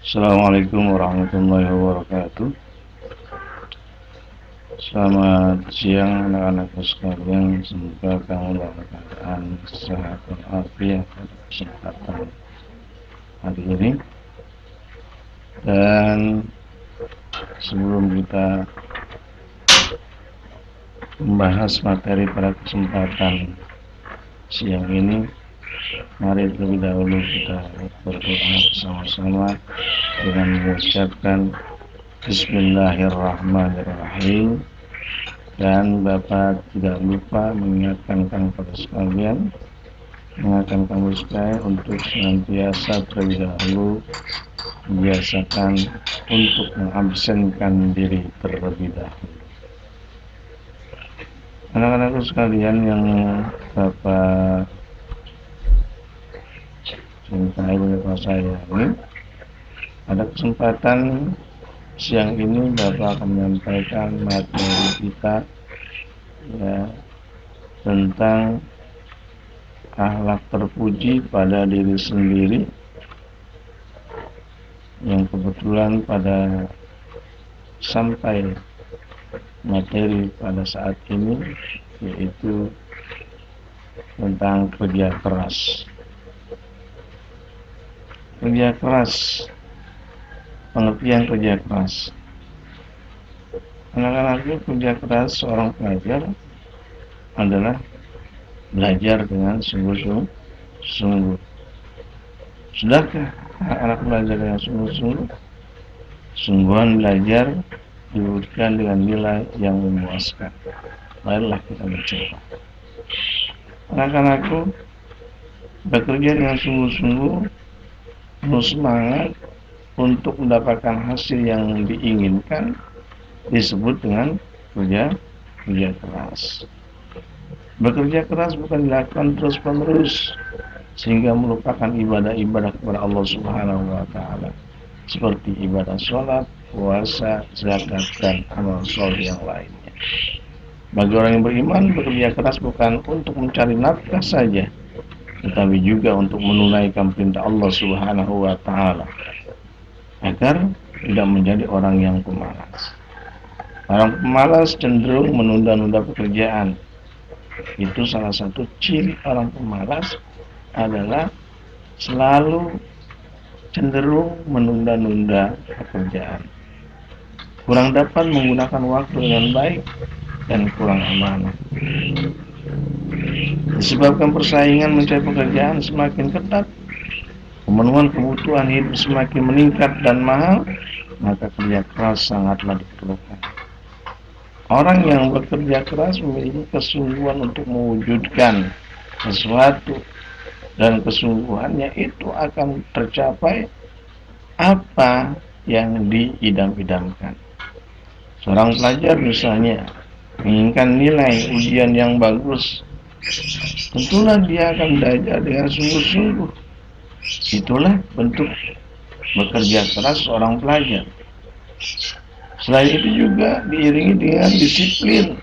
Assalamualaikum warahmatullahi wabarakatuh. Selamat siang anak-anakku sekalian. Semoga kamu dalam keadaan sehat walafiat pada kesempatan hari ini. Dan sebelum kita membahas materi pada kesempatan siang ini, mari terlebih dahulu kita berdoa bersama-sama dengan mengucapkan Bismillahirrahmanirrahim. Dan Bapak tidak lupa mengingatkan kepada sekalian, mengingatkan kamu sekalian untuk senantiasa terlebih dahulu membiasakan untuk mengabsenkan diri terlebih dahulu. Anak-anakku sekalian yang Bapak cintai dan Bapak sayangi, pada kesempatan siang ini Bapak akan menyampaikan materi kita tentang akhlak terpuji pada diri sendiri, yang kebetulan pada sampai materi pada saat ini yaitu tentang kerja keras. Kerja keras, pengertian kerja keras. Anak-anakku, kerja keras seorang pelajar adalah belajar dengan sungguh-sungguh. Sudahkah anak belajar dengan sungguh-sungguh? Sungguhan belajar diwujudkan dengan nilai yang memuaskan. Marilah kita mencoba. Anak-anakku, bekerja dengan sungguh-sungguh, penuh semangat untuk mendapatkan hasil yang diinginkan disebut dengan kerja keras. Bekerja keras bukan dilakukan terus-menerus sehingga melupakan ibadah-ibadah kepada Allah Subhanahu wa taala, seperti ibadah sholat, puasa, zakat, dan amal soleh yang lainnya. Bagi orang yang beriman, bekerja keras bukan untuk mencari nafkah saja, tetapi juga untuk menunaikan perintah Allah Subhanahu wa taala agar tidak menjadi orang yang pemalas. Orang pemalas cenderung menunda-nunda pekerjaan. Itu salah satu ciri orang pemalas adalah selalu cenderung menunda-nunda pekerjaan. Kurang dapat menggunakan waktu dengan baik dan kurang amanah. Disebabkan persaingan mencari pekerjaan semakin ketat, pemenuhan kebutuhan hidup semakin meningkat dan mahal, maka kerja keras sangatlah diperlukan. Orang yang bekerja keras memiliki kesungguhan untuk mewujudkan sesuatu, dan kesungguhannya itu akan tercapai apa yang diidam-idamkan. Seorang pelajar misalnya menginginkan nilai ujian yang bagus, tentulah dia akan belajar dengan sungguh-sungguh. Itulah bentuk bekerja keras seorang pelajar. Selain itu juga diiringi dengan disiplin,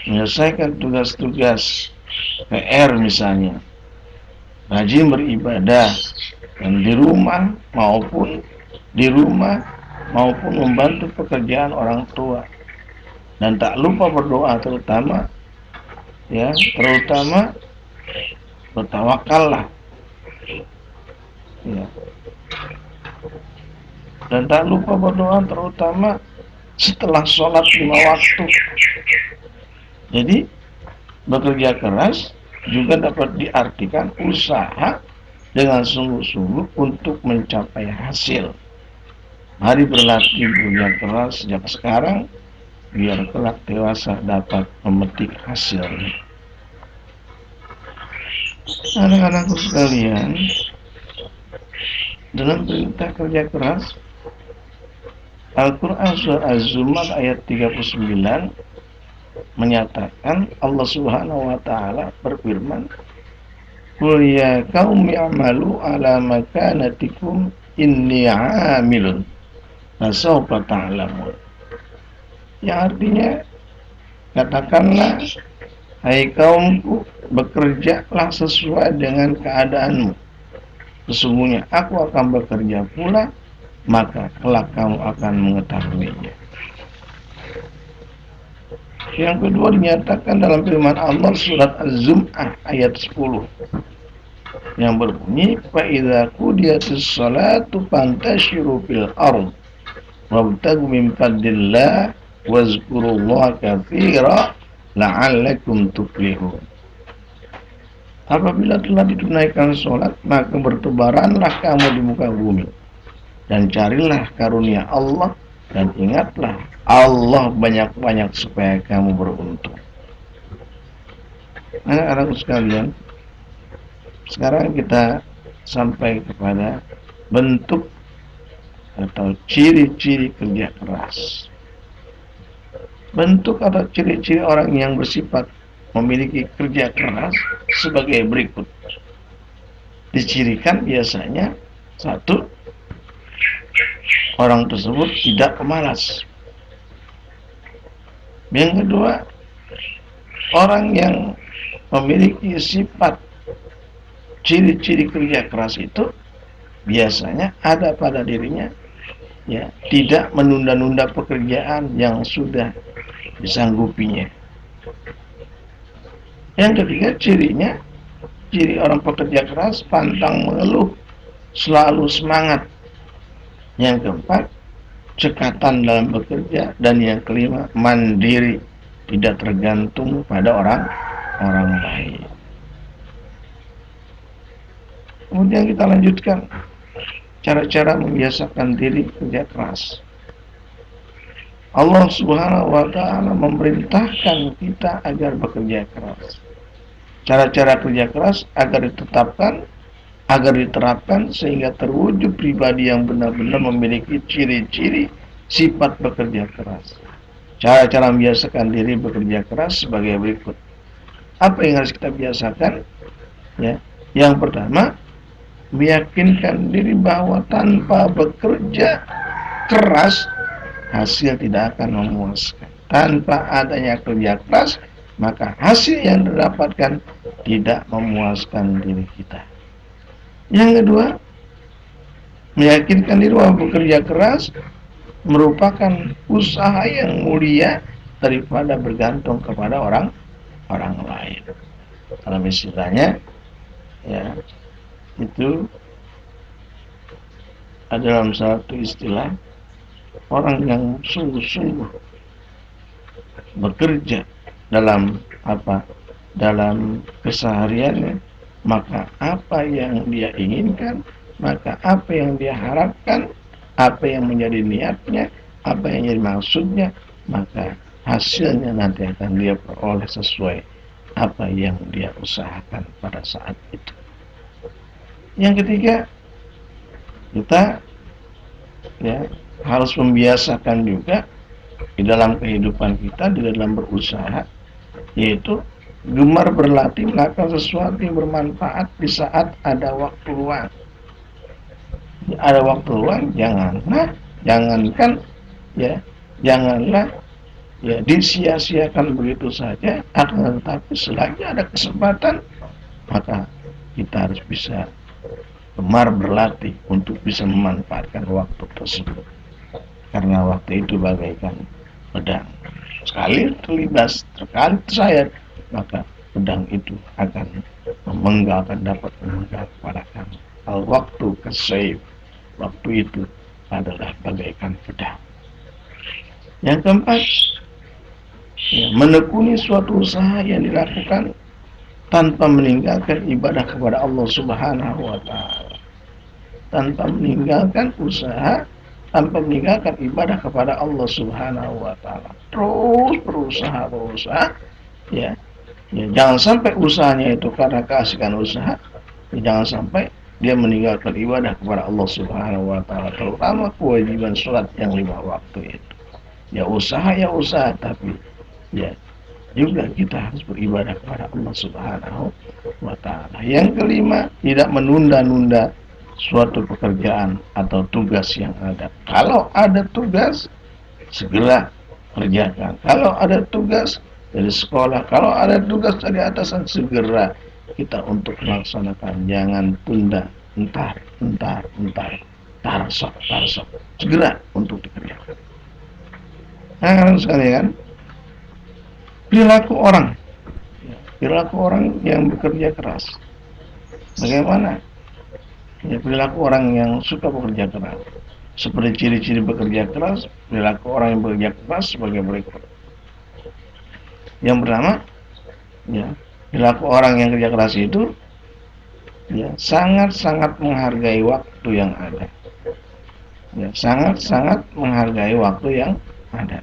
menyelesaikan tugas-tugas PR misalnya, rajin beribadah, dan di rumah maupun membantu pekerjaan orang tua, dan tak lupa berdoa, terutama bertawakallah, ya. Dan tak lupa berdoa terutama setelah sholat 5 waktu. Jadi bekerja keras juga dapat diartikan usaha dengan sungguh-sungguh untuk mencapai hasil. Mari berlatih bekerja keras sejak sekarang, biar kelak dewasa dapat memetik hasilnya. Anak-anakku sekalian, dalam perintah kerja keras, Al-Quran surah Az-Zumar ayat 39 menyatakan, Allah Subhanahu wa taala berfirman, "Qul ya qaumi i'malu ala makanatikum inni 'amilun fasawfa ta'lamun." Yang artinya, katakanlah, hai kaumku, bekerjalah sesuai dengan keadaanmu. Sesungguhnya aku akan bekerja pula, maka kelak kamu akan mengetahuinya. Yang kedua dinyatakan dalam firman Allah surat Az-Zum'ah ayat 10 yang berbunyi fa idza qudiyatis shalatu fantashiru fil ardh wabtagu min fadlillah wazkurullaha katsira la'allakum tuflihun. Apabila telah ditunaikan sholat, maka bertebaranlah kamu di muka bumi dan carilah karunia Allah dan ingatlah Allah banyak-banyak supaya kamu beruntung. Anak-anakku sekalian, sekarang kita sampai kepada bentuk atau ciri-ciri kerja keras. Bentuk atau ciri-ciri orang yang bersifat memiliki kerja keras sebagai berikut. Dicirikan biasanya satu, orang tersebut tidak pemalas. Yang kedua, orang yang memiliki sifat ciri-ciri kerja keras itu biasanya ada pada dirinya, ya, tidak menunda-nunda pekerjaan yang sudah disanggupinya. Yang ketiga, ciri orang pekerja keras pantang mengeluh, selalu semangat. Yang keempat, cekatan dalam bekerja. Dan yang kelima, mandiri, tidak tergantung pada orang lain. Kemudian kita lanjutkan cara-cara membiasakan diri kerja keras. Allah Subhanahu wa ta'ala memerintahkan kita agar bekerja keras. Cara-cara kerja keras agar ditetapkan, agar diterapkan sehingga terwujud pribadi yang benar-benar memiliki ciri-ciri sifat bekerja keras. Cara-cara membiasakan diri bekerja keras sebagai berikut. Apa yang harus kita biasakan? Ya, yang pertama, meyakinkan diri bahwa tanpa bekerja keras hasil tidak akan memuaskan. Tanpa adanya kerja keras, maka hasil yang didapatkan tidak memuaskan diri kita. Yang kedua, meyakinkan diri bahwa bekerja keras merupakan usaha yang mulia daripada bergantung kepada orang lain. Dalam istilahnya, ya, itu adalah satu istilah orang yang sungguh-sungguh bekerja dalam dalam kesehariannya, maka apa yang dia inginkan, maka apa yang dia harapkan, apa yang menjadi niatnya, apa yang menjadi maksudnya, maka hasilnya nanti akan dia peroleh sesuai apa yang dia usahakan pada saat itu. Yang ketiga, kita, ya, harus membiasakan juga di dalam kehidupan kita, di dalam berusaha, yaitu gemar berlatih melakukan sesuatu yang bermanfaat di saat ada waktu luang. Ada waktu luang, janganlah disia-siakan begitu saja. Akan tetapi selagi ada kesempatan, maka kita harus bisa gemar berlatih untuk bisa memanfaatkan waktu tersebut. Karena waktu itu bagaikan pedang. Sekali terlindas, sekali tersayat, maka pedang itu akan dapat memenggal kepada kamu. Al-waktu kasayf. Waktu itu adalah bagaikan pedang. Yang keempat, menekuni suatu usaha yang dilakukan tanpa meninggalkan ibadah kepada Allah Subhanahu wa ta'ala. Tanpa meninggalkan usaha, tanpa meninggalkan ibadah kepada Allah Subhanahu wa ta'ala. Terus berusaha, ya. Jangan sampai usahanya itu karena keasikan usaha, jangan sampai dia meninggalkan ibadah kepada Allah Subhanahu wa ta'ala, terutama kewajiban sholat yang 5 waktu itu. Ya usaha, tapi ya juga kita harus beribadah kepada Allah Subhanahu wa ta'ala. Yang kelima, tidak menunda-nunda suatu pekerjaan atau tugas yang ada. Kalau ada tugas, segera kerjakan. Kalau ada tugas dari sekolah, kalau ada tugas dari atasan, segera kita untuk melaksanakan. Jangan tunda, entar, tarsok, segera untuk dikerjakan. Nah, sekalian, perilaku orang yang bekerja keras. Bagaimana? Ya, perilaku orang yang suka bekerja keras. Seperti ciri-ciri bekerja keras, perilaku orang yang bekerja keras sebagai berikut. Yang pertama, ya, perilaku orang yang kerja keras itu ya sangat-sangat menghargai waktu yang ada. Ya, sangat-sangat menghargai waktu yang ada.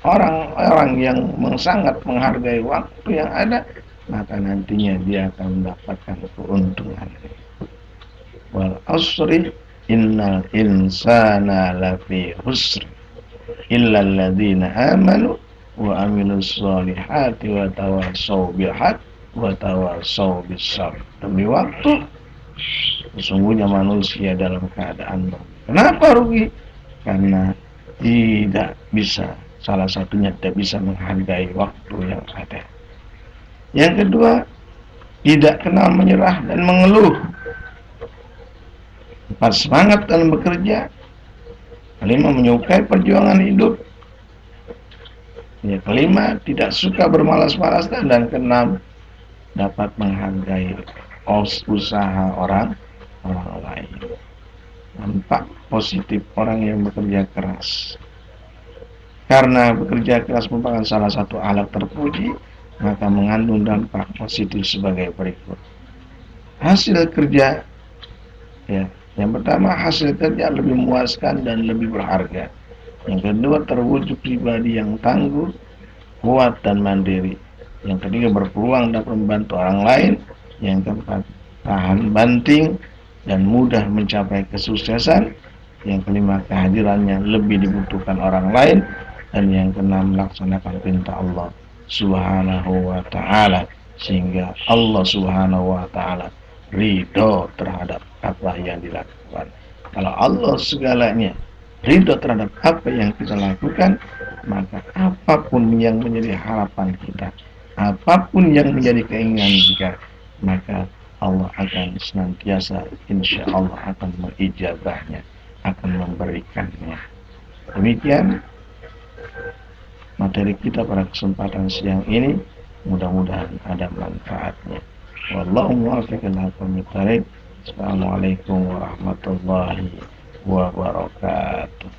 Orang-orang yang sangat menghargai waktu yang ada, maka nantinya dia akan mendapatkan keuntungan. Wal asri innal insana lafi husr illa alladzina amanu wa amilus solihati wa tawassaw bil haq wa tawassaw bis sabr. Demi waktu, sesungguhnya manusia dalam keadaan rugi. Kenapa rugi? Karena tidak bisa, salah satunya tidak bisa menghargai waktu yang ada. Yang kedua, tidak kenal menyerah dan mengeluh. Empat, semangat dalam bekerja. Kelima, menyukai perjuangan hidup. Ya, kelima, tidak suka bermalas-malasan. Dan keenam, dapat menghargai usaha orang lain. Nampak positif orang yang bekerja keras. Karena bekerja keras merupakan salah satu alat terpuji, maka mengandung dampak positif sebagai berikut. Hasil kerja, ya, yang pertama, hasil kerja lebih memuaskan dan lebih berharga. Yang kedua, terwujud pribadi yang tangguh, kuat dan mandiri. Yang ketiga, berpeluang dapat membantu orang lain. Yang keempat, tahan banting dan mudah mencapai kesuksesan. Yang kelima, kehadirannya lebih dibutuhkan orang lain. Dan yang keenam, melaksanakan perintah Allah Subhanahu wa ta'ala, sehingga Allah Subhanahu wa ta'ala ridho terhadap apa yang dilakukan. Kalau Allah segalanya ridho terhadap apa yang kita lakukan, maka apapun yang menjadi harapan kita, apapun yang menjadi keinginan kita, maka Allah akan senantiasa, insya Allah akan mengijabahnya, akan memberikannya. Demikian materi kita pada kesempatan siang ini, mudah-mudahan ada manfaatnya. Wallahu muwaffiq ila aqwamit thoriq. Assalamualaikum warahmatullahi wabarakatuh.